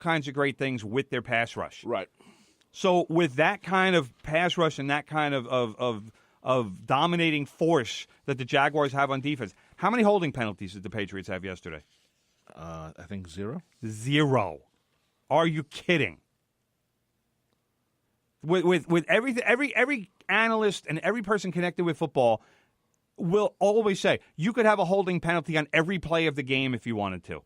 kinds of great things with their pass rush. Right. So with that kind of pass rush and that kind of dominating force that the Jaguars have on defense, how many holding penalties did the Patriots have yesterday? I think 0. 0. Are you kidding? With everything, every analyst and every person connected with football will always say you could have a holding penalty on every play of the game if you wanted to.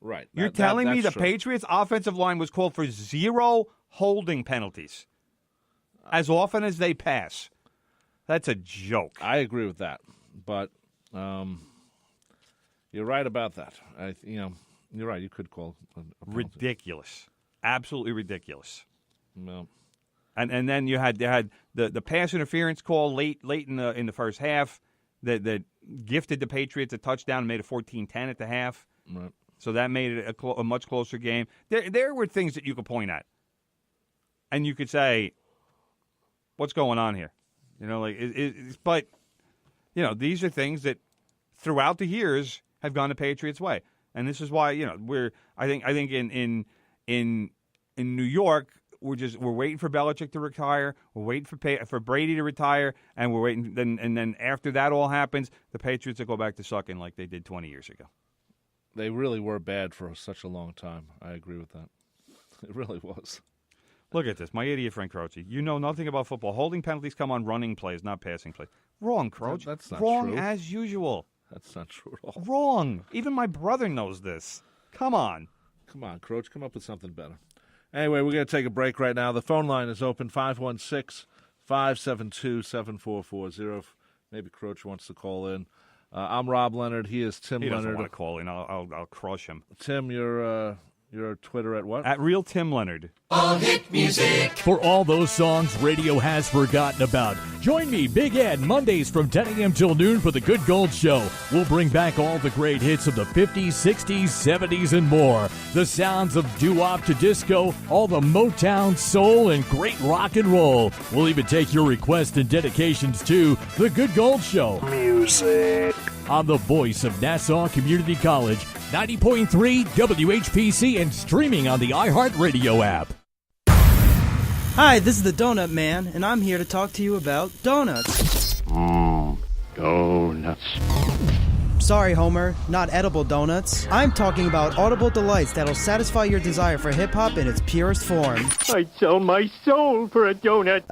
Right. You're telling me the true. Patriots' offensive line was called for 0 holding penalties as often as they pass. That's a joke. I agree with that, but you're right about that. You're right. You could call a penalty. Ridiculous, absolutely ridiculous. No. And then you had the pass interference call late in the first half that gifted the Patriots a touchdown and made it 14-10 at the half. Right. So that made it a much closer game. There were things that you could point at, and you could say, "What's going on here?" But these are things that throughout the years have gone the Patriots' way, and this is why I think in New York we're waiting for Belichick to retire, we're waiting for Brady to retire, and we're waiting. Then after that all happens, the Patriots will go back to sucking like they did 20 years ago. They really were bad for such a long time. I agree with that. It really was. Look at this. My idiot friend Croce. You know nothing about football. Holding penalties come on running plays, not passing plays. Wrong, Croce. That's not wrong true. as usual. That's not true at all. Wrong. Even my brother knows this. Come on. Come on, Croce. Come up with something better. Anyway, we're going to take a break right now. The phone line is open, 516-572-7440. Maybe Croce wants to call in. I'm Rob Leonard. He is Tim Leonard. He doesn't want to call in. I'll crush him. Tim, your Twitter at what? At Real Tim Leonard. All hit music. For all those songs radio has forgotten about, join me, Big Ed, Mondays from 10 a.m. till noon for The Good Gold Show. We'll bring back all the great hits of the 50s, 60s, 70s, and more. The sounds of doo-wop to disco, all the Motown, soul, and great rock and roll. We'll even take your requests and dedications to The Good Gold Show. Music. On the voice of Nassau Community College, 90.3 WHPC, and streaming on the iHeartRadio app. Hi, this is the Donut Man, and I'm here to talk to you about donuts. Donuts. Sorry, Homer, not edible donuts. I'm talking about audible delights that'll satisfy your desire for hip-hop in its purest form. I'd sell my soul for a donut.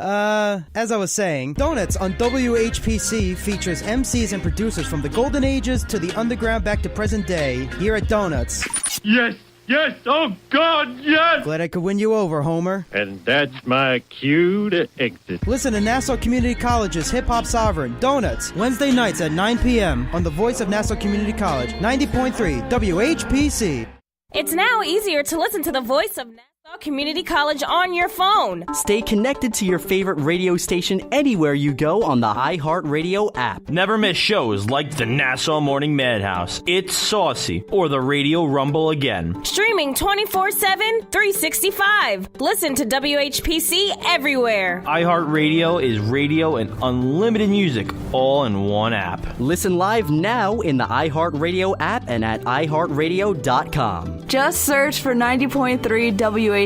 As I was saying, Donuts on WHPC features MCs and producers from the golden ages to the underground back to present day here at Donuts. Yes, yes, oh God, yes! Glad I could win you over, Homer. And that's my cue to exit. Listen to Nassau Community College's Hip Hop Sovereign, Donuts, Wednesday nights at 9 p.m. on the voice of Nassau Community College, 90.3 WHPC. It's now easier to listen to the voice of Nassau Community College on your phone. Stay connected to your favorite radio station anywhere you go on the iHeartRadio app. Never miss shows like the Nassau Morning Madhouse, It's Saucy, or the Radio Rumble Again. Streaming 24/7, 365. Listen to WHPC everywhere. iHeartRadio is radio and unlimited music all in one app. Listen live now in the iHeartRadio app and at iHeartRadio.com. Just search for 90.3 WHPC.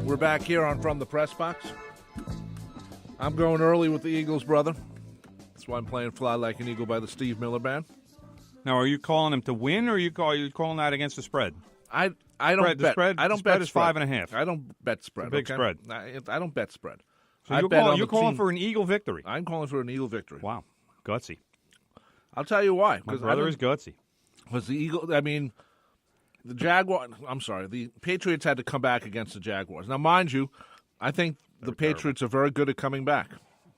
We're back here on From the Press Box. I'm going early with the Eagles, brother. That's why I'm playing Fly Like an Eagle by the Steve Miller Band. Now, are you calling them to win, or are you calling that against the spread? I don't Spread, the bet. spread- I don't the spread bet is spread. 5.5. I don't bet spread. It's a big okay? spread. I don't bet spread. So I you're bet on you're the calling team. for an Eagle victory. I'm calling for an Eagle victory. Wow, gutsy. I'll tell you why. My brother is gutsy. Because the Eagle, I mean, the Jaguars. I'm sorry, the Patriots had to come back against the Jaguars. Now, mind you, I think the Patriots are very good at coming back.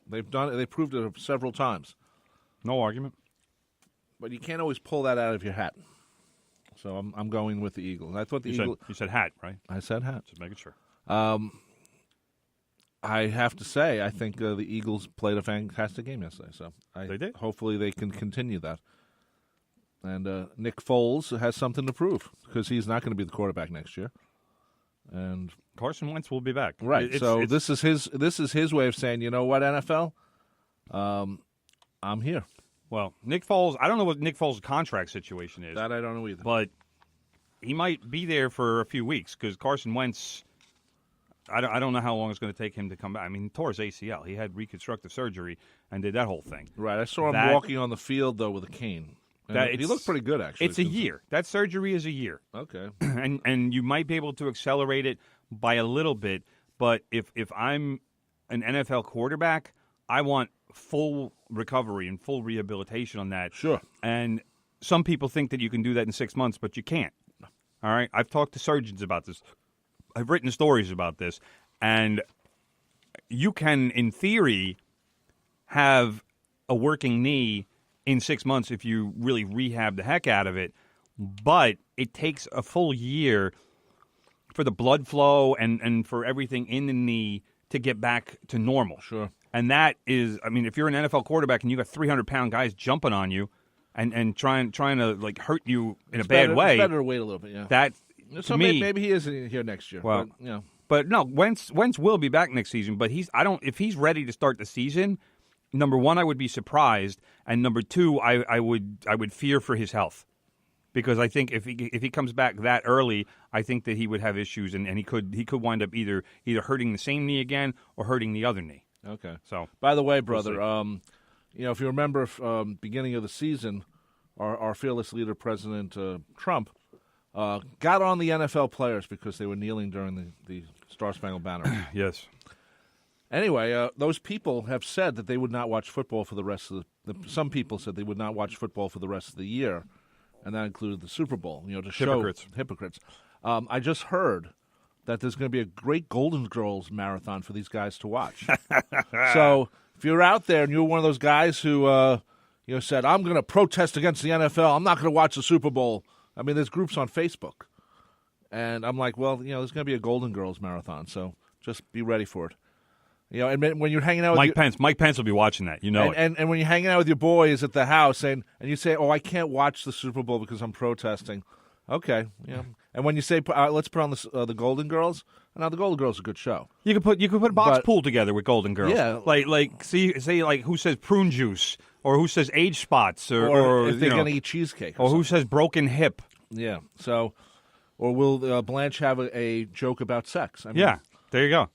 They've done it. They proved it several times. No argument. But you can't always pull that out of your hat. So I'm going with the Eagles. I thought the Eagles. You said hat, right? I said hat. Just making sure. I have to say, I think the Eagles played a fantastic game yesterday. So They did. Hopefully they can continue that. And Nick Foles has something to prove because he's not going to be the quarterback next year. And Carson Wentz will be back. Right. This is his way of saying, you know what, NFL, I'm here. Well, Nick Foles, I don't know what Nick Foles' contract situation is. That I don't know either. But he might be there for a few weeks because Carson Wentz, I don't know how long it's going to take him to come back. I mean, he tore his ACL. He had reconstructive surgery and did that whole thing. Right. I saw him walking on the field, though, with a cane. He looked pretty good, actually. It's a year. That surgery is a year. Okay. and you might be able to accelerate it by a little bit, but if I'm an NFL quarterback, I want full recovery and full rehabilitation on that. Sure. And some people think that you can do that in 6 months, but you can't. All right? I've talked to surgeons about this. I've written stories about this. And you can, in theory, have a working knee in 6 months if you really rehab the heck out of it. But it takes a full year for the blood flow and for everything in the knee to get back to normal. Sure. And that is, I mean, if you're an NFL quarterback and you got 300-pound guys jumping on you and trying to like hurt you in a bad way, it's better to wait a little bit. Yeah. That so to me, maybe he is here next year. Well, but, you know. But no, Wentz will be back next season. But if he's ready to start the season, number one, I would be surprised, and number two, I would fear for his health. Because I think if he comes back that early, I think that he would have issues, and he could wind up either hurting the same knee again or hurting the other knee. Okay. So, by the way, brother, if you remember, beginning of the season, our fearless leader, President Trump, got on the NFL players because they were kneeling during the Star Spangled Banner. Yes. Anyway, those people have said that they would not watch football for the rest of some people said they would not watch football for the rest of the year. And that included the Super Bowl, to show hypocrites. I just heard that there's going to be a great Golden Girls marathon for these guys to watch. So if you're out there and you're one of those guys who said, I'm going to protest against the NFL, I'm not going to watch the Super Bowl. I mean, there's groups on Facebook. And I'm like, well, there's going to be a Golden Girls marathon, so just be ready for it. And when you're hanging out with Mike Pence will be watching that, and when you're hanging out with your boys at the house, and you say, "Oh, I can't watch the Super Bowl because I'm protesting," okay, And when you say, "Let's put on the Golden Girls," now the Golden Girls are a good show. You could put box pool together with Golden Girls. Yeah, say who says prune juice or who says age spots or if they're going to eat cheesecake or who says broken hip. Yeah. So, or will Blanche have a joke about sex? I mean, yeah. There you go.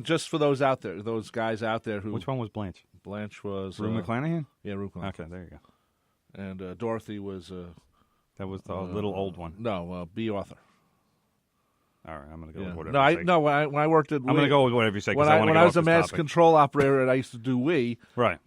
Just for those out there, those guys out there who... Which one was Blanche? Blanche was... Rue McClanahan? Yeah, Rue McClanahan. Okay, there you go. And Dorothy was... that was the little old one. No, B. Arthur. All right, I'm going to go with whatever you say. No, when I worked at I'm going to go with whatever you say because when I was a mass control operator and I used to do Wii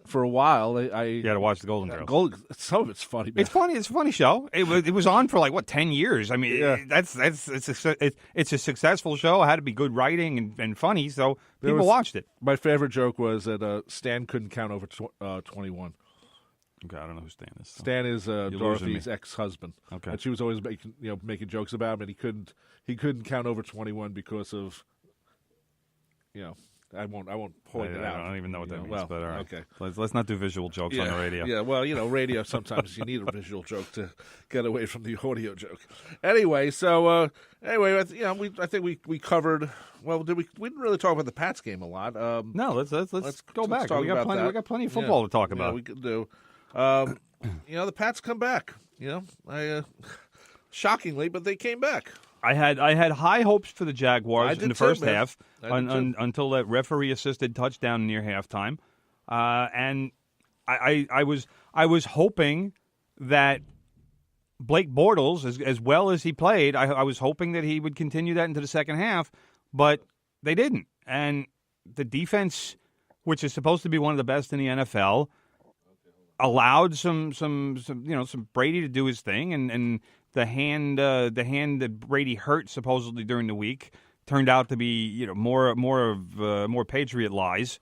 for a while, you had to watch the Golden Girls. Some of it's funny. Man. It's funny. It's a funny show. It was on for 10 years. I mean, it's a successful show. It had to be good writing and funny, so people watched it. My favorite joke was that Stan couldn't count over 21. Okay, I don't know who Stan is. So. Stan is Dorothy's ex-husband. Okay, and she was always making jokes about him, and he couldn't count over 21 because of I won't point it out. I don't even know what that means. Well, but all right. Okay, let's not do visual jokes on the radio. Yeah, well, radio sometimes you need a visual joke to get away from the audio joke. Anyway, I think we covered. Well, we didn't really talk about the Pats game a lot. No, let's go back. We got plenty of football to talk about. Yeah, we could do. The Pats come back. Shockingly, but they came back. I had high hopes for the Jaguars in the first half until that referee-assisted touchdown near halftime, and I was hoping that Blake Bortles, as well as he played, I was hoping that he would continue that into the second half, but they didn't. And the defense, which is supposed to be one of the best in the NFL, allowed some Brady to do his thing, and the hand that Brady hurt supposedly during the week turned out to be more Patriot lies,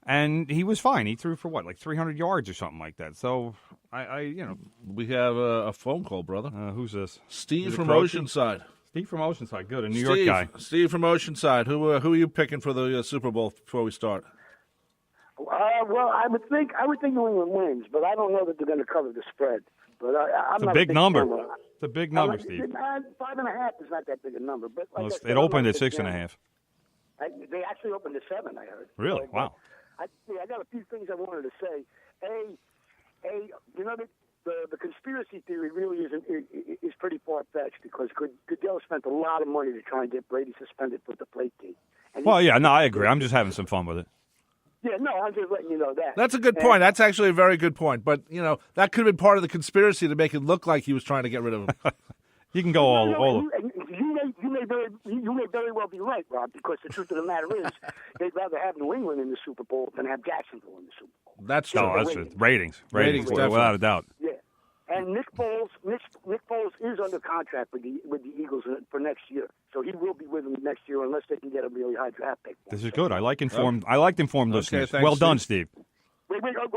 and he was fine. He threw for 300 yards or something like that. So we have a phone call, brother. Who's this? Steve from Oceanside. Steve from Oceanside, good, a New York guy. Steve from Oceanside. Who are you picking for the Super Bowl before we start? Well, I would think New England wins, but I don't know that they're going to cover the spread. But I'm it's not a big number. Fan. It's a big number, Steve. 5.5 is not that big a number, but like Well, I said, it opened at I'm not a big 6.5. fan. They actually opened at 7. I heard. Really? Wow. I got a few things I wanted to say. The conspiracy theory really is pretty far-fetched because Goodell spent a lot of money to try and get Brady suspended for the plate game. I agree. I'm just having some fun with it. Yeah, no, I'm just letting you know that. That's a good point. That's actually a very good point. But, that could have been part of the conspiracy to make it look like he was trying to get rid of him. You can go all. You may very well be right, Rob, because the truth of the matter is they'd rather have New England in the Super Bowl than have Jacksonville in the Super Bowl. That's true. No, that's ratings, definitely. without a doubt. Yeah. And Nick Foles is under contract with the Eagles for next year, so he will be with them next year unless they can get a really high draft pick. This is good. I like informed. I liked informed listeners. Thanks, well done, Steve. Wait, then you're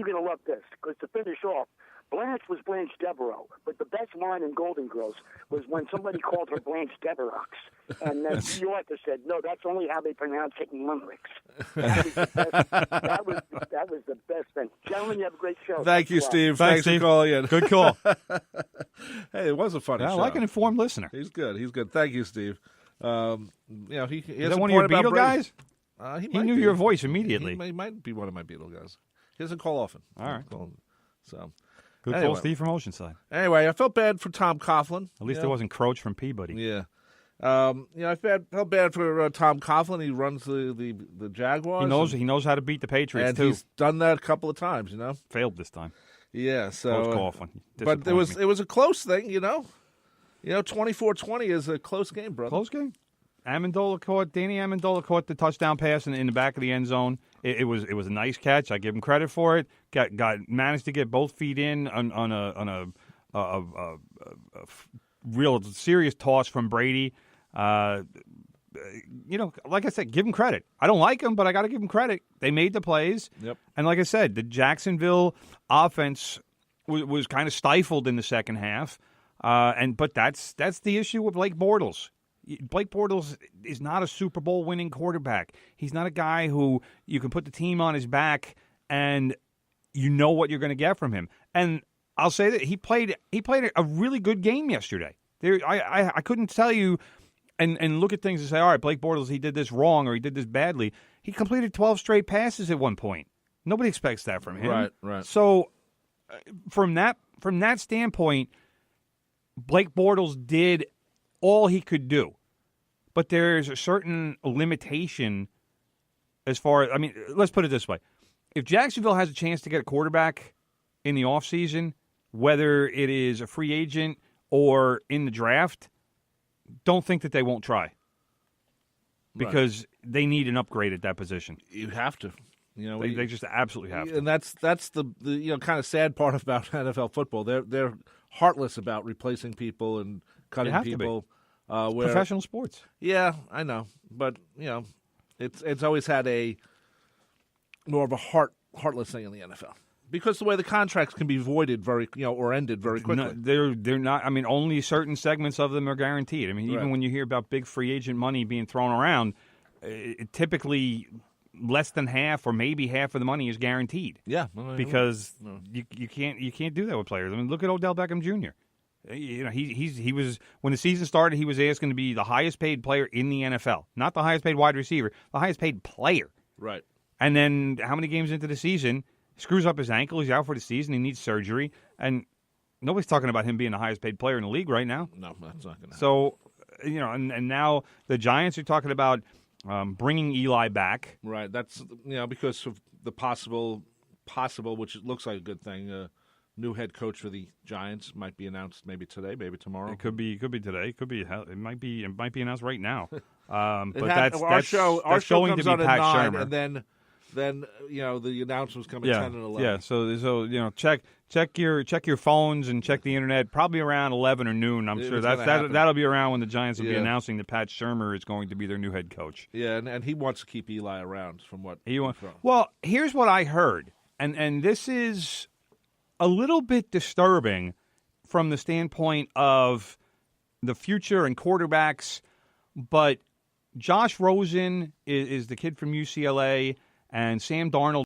going to love this because to finish off, Blanche was Blanche Devereaux, but the best line in Golden Girls was when somebody called her Blanche Devereaux, and then the author said, "No, that's only how they pronounce it in limericks." That was the best thing. Gentlemen, you have a great show. Thank you, Steve. Thanks Steve. for calling in. Good call. Hey, it was a funny show. I like an informed listener. He's good. Thank you, Steve. He has Is that a one of your point about Beatle Brady. guys? He knew your voice immediately. He might be one of my Beatle guys. He doesn't call often. All right. So. Good call, Steve from Oceanside. Anyway, I felt bad for Tom Coughlin. At least it wasn't Croach from Peabody. Yeah. I felt bad for Tom Coughlin. He runs the Jaguars. He knows how to beat the Patriots, and too. He's done that a couple of times, Failed this time. Yeah, so. Coach Coughlin. But it was a close thing, 24-20 is a close game, brother. Close game. Danny Amendola caught the touchdown pass in the back of the end zone. It was a nice catch. I give him credit for it. Managed to get both feet in on a real serious toss from Brady. Like I said, give him credit. I don't like him, but I got to give him credit. They made the plays. Yep. And like I said, the Jacksonville offense was kind of stifled in the second half. But that's the issue with Blake Bortles. Blake Bortles is not a Super Bowl winning quarterback. He's not a guy who you can put the team on his back and you know what you're going to get from him. And I'll say that he played a really good game yesterday. I couldn't tell you and look at things and say, all right, Blake Bortles, he did this wrong or he did this badly. He completed 12 straight passes at one point. Nobody expects that from him. Right. So from that standpoint, Blake Bortles did all he could do. But there's a certain limitation as far as, let's put it this way. If Jacksonville has a chance to get a quarterback in the offseason, whether it is a free agent or in the draft, don't think that they won't try. Because they need an upgrade at that position. You have to. They just absolutely have to. And that's the kind of sad part about NFL football. They're heartless about replacing people and cutting people. Professional sports. Yeah, I know, but it's always had a more of a heartless thing in the NFL because the way the contracts can be voided or ended very quickly. No, they're not. Only certain segments of them are guaranteed. Even when you hear about big free agent money being thrown around, typically less than half or maybe half of the money is guaranteed. Yeah, because you can't do that with players. Look at Odell Beckham Jr. He was when the season started. He was asking to be the highest paid player in the NFL, not the highest paid wide receiver, the highest paid player. Right. And then how many games into the season, screws up his ankle. He's out for the season. He needs surgery, and nobody's talking about him being the highest paid player in the league right now. No, that's not going to happen. So, and now the Giants are talking about bringing Eli back. Right. That's because of the possible, which it looks like a good thing. New head coach for the Giants might be announced maybe today, maybe tomorrow. It could be today. It might be announced right now. But our show going comes to be on Pat at 9, Shermer. And then the announcements come at 10 and 11. Yeah. So check your phones and check the internet. Probably around 11 or noon. I'm sure that'll be around when the Giants will be announcing that Pat Shermer is going to be their new head coach. Yeah, and he wants to keep Eli around from what he wants. Well, here's what I heard, and this is a little bit disturbing from the standpoint of the future and quarterbacks, but Josh Rosen is the kid from UCLA, and Sam Darnold